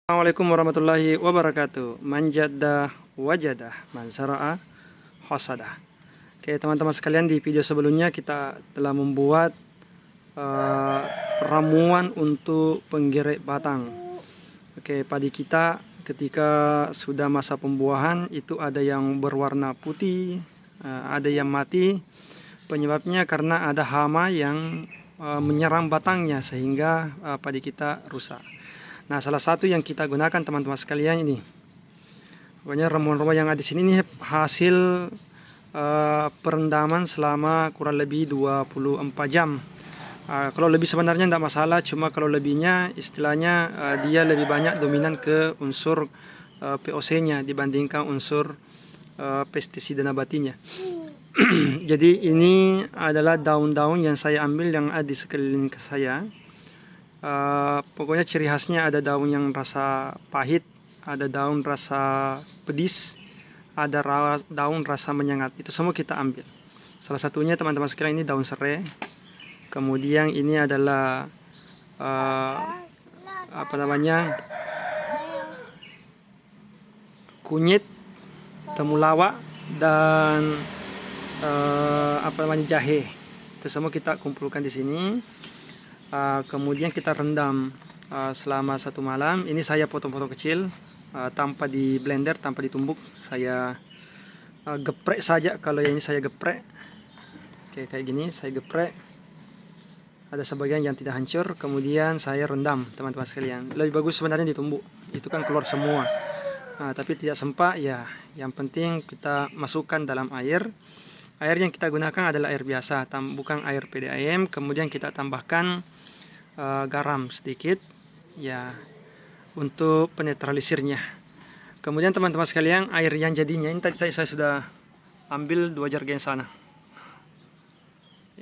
Assalamualaikum warahmatullahi wabarakatuh. Manjadah wajadah, mansara'a hasadah. Oke teman-teman sekalian, di video sebelumnya kita telah membuat ramuan untuk penggerek batang. Oke, padi kita ketika sudah masa pembuahan itu ada yang berwarna putih, ada yang mati. Penyebabnya karena ada hama yang menyerang batangnya sehingga padi kita rusak. Nah, salah satu yang kita gunakan teman-teman sekalian ini, pokoknya ramuan-ramuan yang ada di sini ini hasil perendaman selama kurang lebih 24 jam. Kalau lebih sebenarnya tidak masalah, cuma kalau lebihnya istilahnya dia lebih banyak dominan ke unsur POC-nya dibandingkan unsur pestisida nabatinya. Jadi ini adalah daun-daun yang saya ambil yang ada di sekeliling saya. Pokoknya ciri khasnya ada daun yang rasa pahit, ada daun rasa pedis, ada daun rasa menyengat. Itu semua kita ambil. Salah satunya teman-teman sekalian ini daun serai. Kemudian ini adalah kunyit, temulawak, dan jahe. Itu semua kita kumpulkan di sini. Kemudian kita rendam selama 1 malam. Ini saya potong-potong kecil, tanpa di blender, tanpa ditumbuk. Saya geprek saja. Kalau yang ini saya geprek. Oke, kayak gini saya geprek. Ada sebagian yang tidak hancur. Kemudian saya rendam teman-teman sekalian. Lebih bagus sebenarnya ditumbuk. Itu kan keluar semua. Tapi tidak sempat ya. Yang penting kita masukkan dalam air. Air yang kita gunakan adalah air biasa, bukan air PDAM. Kemudian kita tambahkan garam sedikit ya untuk penetralisirnya. Kemudian teman-teman sekalian, air yang jadinya ini tadi saya sudah ambil 2 jergen sana.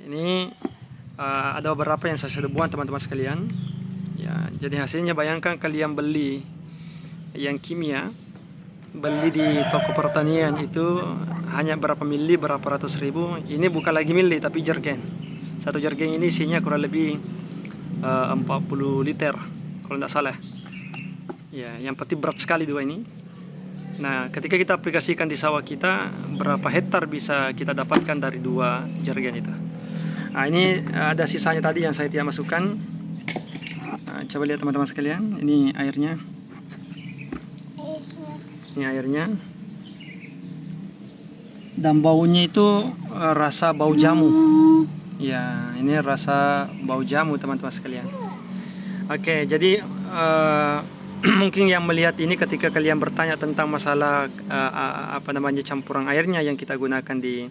Ini ada beberapa yang saya sudah buang teman-teman sekalian. Ya, jadi hasilnya bayangkan kalian beli yang kimia, beli di toko pertanian itu hanya berapa mili, berapa ratus ribu. Ini bukan lagi mili tapi jergen. 1 jergen ini isinya kurang lebih 40 liter kalau tidak salah. Ya, yang penting berat sekali dua ini. Nah, ketika kita aplikasikan di sawah kita, berapa hektar bisa kita dapatkan dari 2 jergen itu. Nah, ini ada sisanya tadi yang saya tidak masukkan. Coba lihat teman-teman sekalian, ini airnya. Ini airnya. Dan baunya itu rasa bau jamu. Ya, ini rasa bau jamu teman-teman sekalian. Oke, jadi mungkin yang melihat ini ketika kalian bertanya tentang masalah campuran airnya yang kita gunakan di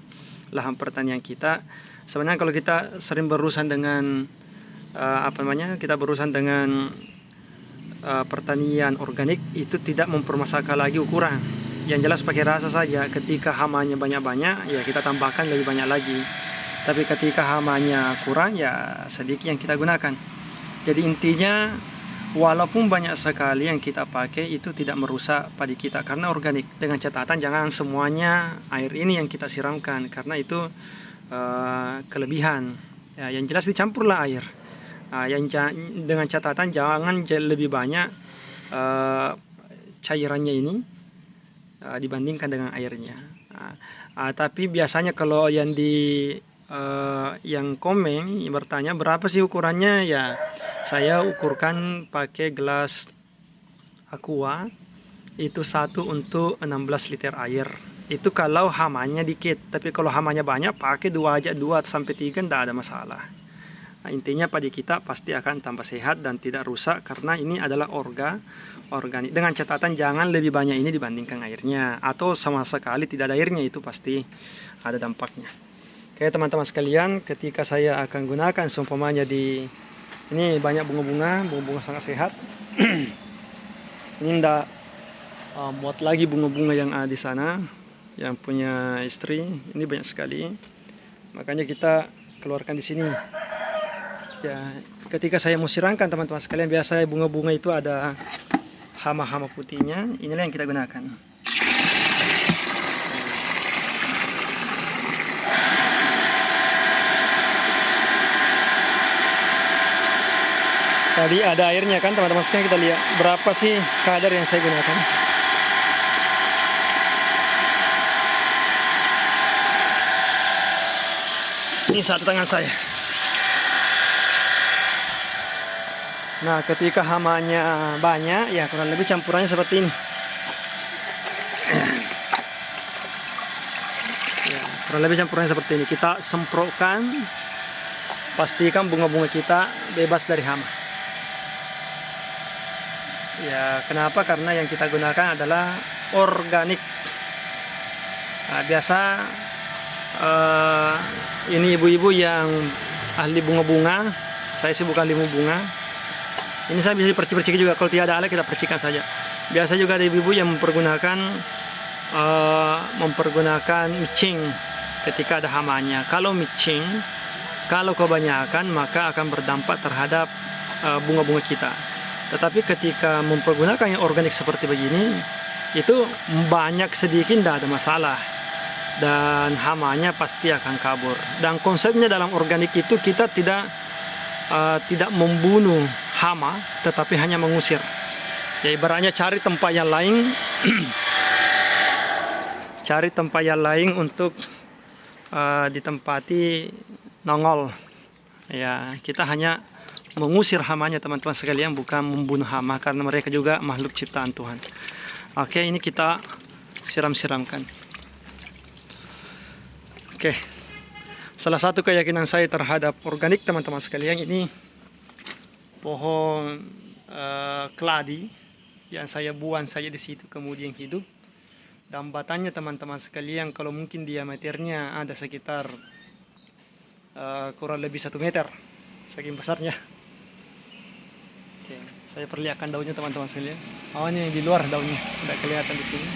lahan pertanian kita. Sebenarnya kalau kita sering berurusan dengan kita berurusan dengan pertanian organik, itu tidak mempermasalahkan lagi ukuran. Yang jelas pakai rasa saja. Ketika hamanya banyak-banyak, ya kita tambahkan lebih banyak lagi. Tapi ketika hamanya kurang, ya sedikit yang kita gunakan. Jadi intinya, walaupun banyak sekali yang kita pakai, itu tidak merusak padi kita karena organik. Dengan catatan jangan semuanya air ini yang kita siramkan, karena itu kelebihan. Ya, yang jelas dicampurlah air. Dengan catatan jangan lebih banyak cairannya ini dibandingkan dengan airnya. Tapi biasanya kalau yang yang komen bertanya berapa sih ukurannya, ya saya ukurkan pakai gelas aqua itu 1 untuk 16 liter air. Itu kalau hamanya dikit, tapi kalau hamanya banyak pakai 2 aja, 2 sampai 3 tidak ada masalah. Nah, intinya padi kita pasti akan tambah sehat dan tidak rusak karena ini adalah organik. Dengan catatan jangan lebih banyak ini dibandingkan airnya, atau sama sekali tidak ada airnya, itu pasti ada dampaknya. Oke teman-teman sekalian, ketika saya akan gunakan seumpamanya di ini banyak bunga-bunga sangat sehat. Ini tidak muat lagi bunga-bunga yang ada di sana, yang punya istri. Ini banyak sekali, makanya kita keluarkan di sini. Ya, ketika saya mau siramkan teman-teman sekalian, biasanya bunga-bunga itu ada hama-hama putihnya. Inilah yang kita gunakan. Tadi ada airnya kan teman-teman sekalian, kita lihat berapa sih kadar yang saya gunakan. Ini satu tangan saya. Nah, ketika hamanya banyak, ya kurang lebih campurannya seperti ini. Ya, kurang lebih campurannya seperti ini. Kita semprotkan, pastikan bunga-bunga kita bebas dari hama. Ya, kenapa? Karena yang kita gunakan adalah organik. Nah, biasa ini ibu-ibu yang ahli bunga-bunga, saya sih bukan ahli bunga. Ini saya bisa percik-percik juga, kalau tidak ada alat kita percikan saja. Biasa juga ada ibu-ibu yang mempergunakan micing ketika ada hamanya. Kalau micing, kalau kebanyakan maka akan berdampak terhadap bunga-bunga kita. Tetapi ketika mempergunakan yang organik seperti begini, itu banyak sedikit tidak ada masalah, dan hamanya pasti akan kabur. Dan konsepnya dalam organik itu kita tidak membunuh hama, tetapi hanya mengusir. Ya, ibaratnya cari tempat yang lain, cari tempat yang lain untuk ditempati nongol. Ya, kita hanya mengusir hamanya teman-teman sekalian, bukan membunuh hama, karena mereka juga makhluk ciptaan Tuhan. Oke, ini kita siram-siramkan. Oke, salah satu keyakinan saya terhadap organik teman-teman sekalian, ini pohon keladi yang saya buang saja di situ kemudian hidup, dan batangnya teman-teman sekalian kalau mungkin diameternya ada sekitar kurang lebih 1 meter, saking besarnya. Oke, saya perlihatkan daunnya teman-teman sekalian. Oh, ini di luar daunnya, tidak kelihatan di sini.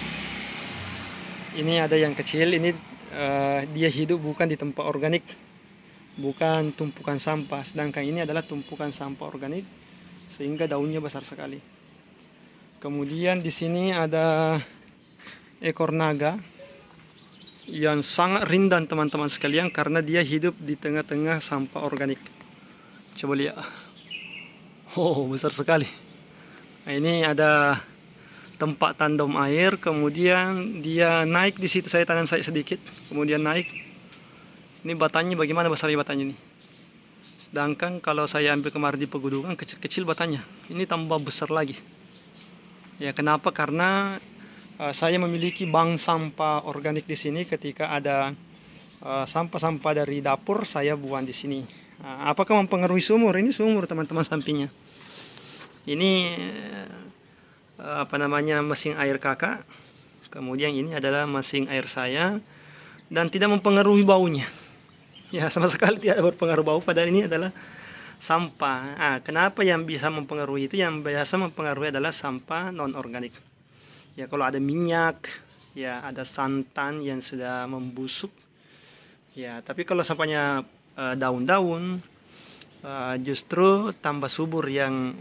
Ini ada yang kecil, ini dia hidup bukan di tempat organik, bukan tumpukan sampah. Sedangkan ini adalah tumpukan sampah organik, sehingga daunnya besar sekali. Kemudian di sini ada ekor naga yang sangat rindang teman-teman sekalian, karena dia hidup di tengah-tengah sampah organik. Coba lihat. Oh, besar sekali. Nah, ini ada tempat tandem air, kemudian dia naik di situ, saya tanam saya sedikit, kemudian naik. Ini batangnya bagaimana besarnya batangnya ini. Sedangkan kalau saya ambil kemarin di pegunungan kecil-kecil batangnya, ini tambah besar lagi. Ya, kenapa? Karena saya memiliki bank sampah organik di sini. Ketika ada sampah-sampah dari dapur, saya buang di sini. Apakah mempengaruhi sumur? Ini sumur teman-teman sampingnya. Ini mesin air kakak. Kemudian ini adalah mesin air saya, dan tidak mempengaruhi baunya. Ya, sama sekali tidak berpengaruh bau, padahal ini adalah sampah. Kenapa yang bisa mempengaruhi itu? Yang biasa mempengaruhi adalah sampah non organik. Ya, kalau ada minyak, ya ada santan yang sudah membusuk. Ya, tapi kalau sampahnya daun-daun, justru tambah subur yang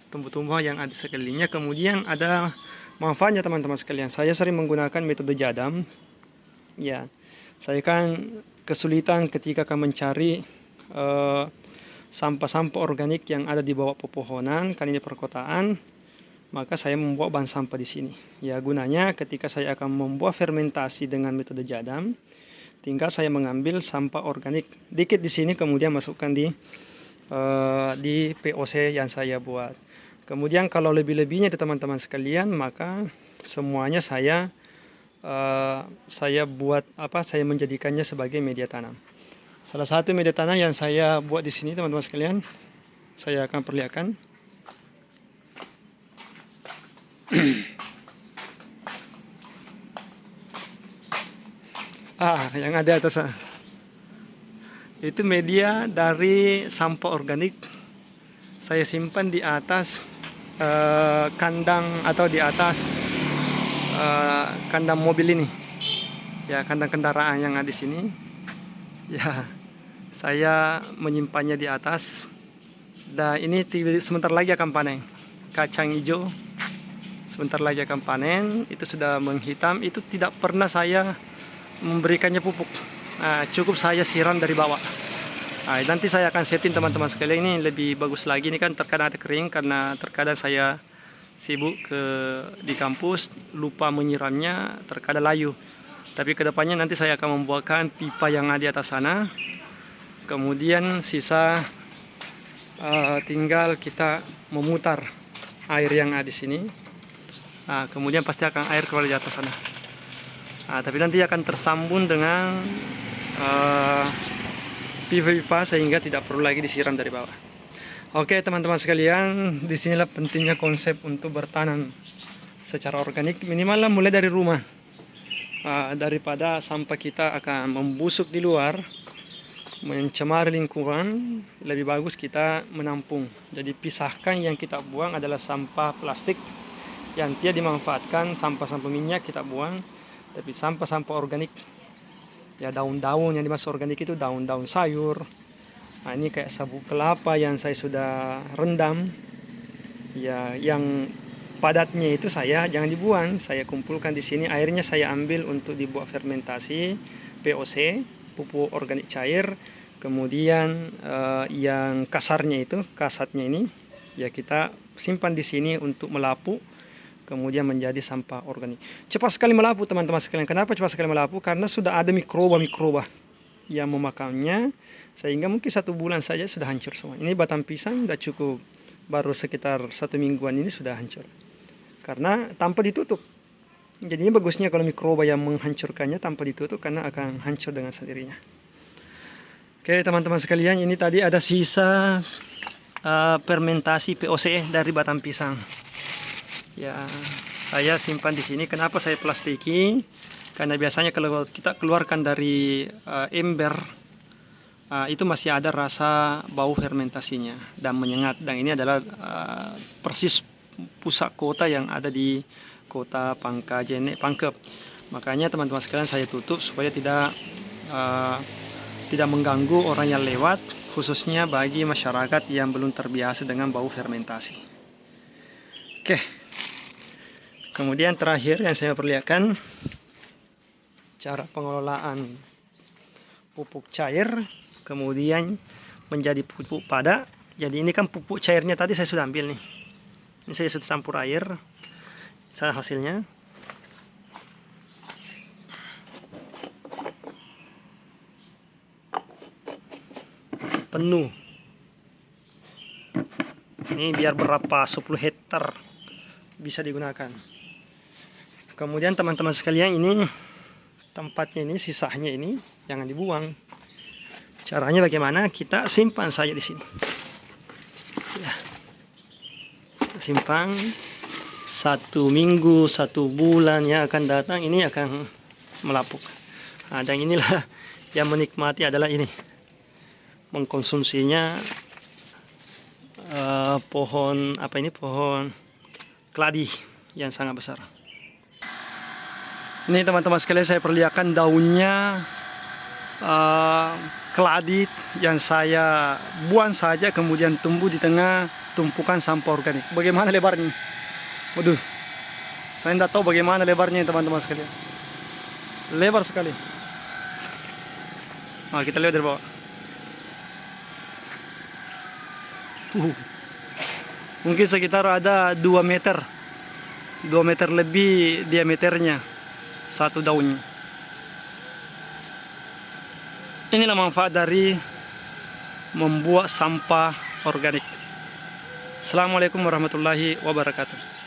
tumbuh-tumbuhan yang ada sekelilingnya. Kemudian ada manfaatnya teman-teman sekalian. Saya sering menggunakan metode jadam. Ya, saya kan kesulitan ketika akan mencari sampah-sampah organik yang ada di bawah pepohonan, kan ini perkotaan. Maka saya membuat bank sampah di sini. Ya, gunanya ketika saya akan membuat fermentasi dengan metode jadam, tinggal saya mengambil sampah organik dikit di sini, kemudian masukkan di POC yang saya buat. Kemudian kalau lebih-lebihnya teman-teman sekalian, maka semuanya saya buat saya menjadikannya sebagai media tanam. Salah satu media tanam yang saya buat di sini teman-teman sekalian, saya akan perlihatkan. Yang ada atas itu media dari sampah organik. Saya simpan di atas kandang atau di atas kandang mobil ini. Ya, kandang kendaraan yang ada di sini. Ya, saya menyimpannya di atas. Dan ini sebentar lagi akan panen. Kacang hijau sebentar lagi akan panen. Itu sudah menghitam. Itu tidak pernah saya memberikannya pupuk. Cukup saya siram dari bawah. Nah, nanti saya akan setting teman-teman sekalian, ini lebih bagus lagi. Ini kan terkadang ada kering karena terkadang saya sibuk di kampus, lupa menyiramnya, terkadang layu. Tapi kedepannya nanti saya akan membuatkan pipa yang ada di atas sana. Kemudian sisa tinggal kita memutar air yang ada di sini. Nah, kemudian pasti akan air keluar di atas sana. Nah, tapi nanti akan tersambung dengan pipa-pipa sehingga tidak perlu lagi disiram dari bawah. Oke teman-teman sekalian, disinilah pentingnya konsep untuk bertanam secara organik. Minimal mulai dari rumah. Daripada sampah kita akan membusuk di luar, mencemari lingkungan, lebih bagus kita menampung. Jadi pisahkan, yang kita buang adalah sampah plastik yang tidak dimanfaatkan, sampah-sampah minyak kita buang, tapi sampah-sampah organik, ya daun-daun yang dimasuk organik itu daun-daun sayur. Nah, ini kayak sabut kelapa yang saya sudah rendam, ya yang padatnya itu jangan dibuang, saya kumpulkan di sini, airnya saya ambil untuk dibuat fermentasi POC, pupuk organik cair. Kemudian yang kasatnya ini ya kita simpan di sini untuk melapuk, kemudian menjadi sampah organik. Cepat sekali melapuk teman-teman sekalian. Kenapa cepat sekali melapuk? Karena sudah ada mikroba-mikroba yang memakannya, sehingga mungkin 1 bulan saja sudah hancur semua. Ini batang pisang sudah cukup, baru sekitar 1 mingguan ini sudah hancur karena tanpa ditutup. Jadinya bagusnya kalau mikroba yang menghancurkannya tanpa ditutup, karena akan hancur dengan sendirinya. Oke teman-teman sekalian, ini tadi ada sisa fermentasi POC dari batang pisang. Ya, saya simpan di sini. Kenapa saya plastiki? Karena biasanya kalau kita keluarkan dari ember, itu masih ada rasa bau fermentasinya dan menyengat. Dan ini adalah persis pusat kota yang ada di kota Pangkep. Makanya teman-teman sekalian saya tutup supaya tidak mengganggu orang yang lewat, khususnya bagi masyarakat yang belum terbiasa dengan bau fermentasi. Oke. Kemudian terakhir yang saya perlihatkan cara pengelolaan pupuk cair kemudian menjadi pupuk padat. Jadi ini kan pupuk cairnya tadi saya sudah ambil nih. Ini saya sudah campur air. Hasilnya penuh. Ini biar berapa 10 hektar bisa digunakan. Kemudian teman-teman sekalian, ini tempatnya, ini sisanya ini jangan dibuang. Caranya bagaimana? Kita simpan saja di sini. Ya. Kita simpan 1 minggu, 1 bulan yang akan datang ini akan melapuk. Nah, dan inilah yang menikmati adalah ini, mengkonsumsinya pohon pohon keladi yang sangat besar. Ini teman-teman sekalian, saya perlihatkan daunnya keladi yang saya buang saja, kemudian tumbuh di tengah tumpukan sampah organik. Bagaimana lebarnya? Waduh, saya tidak tahu bagaimana lebarnya teman-teman sekalian. Lebar sekali. Nah, kita lihat dari bawah. Mungkin sekitar ada 2 meter. 2 meter lebih diameternya satu daunnya. Inilah manfaat dari membuat sampah organik. Assalamualaikum warahmatullahi wabarakatuh.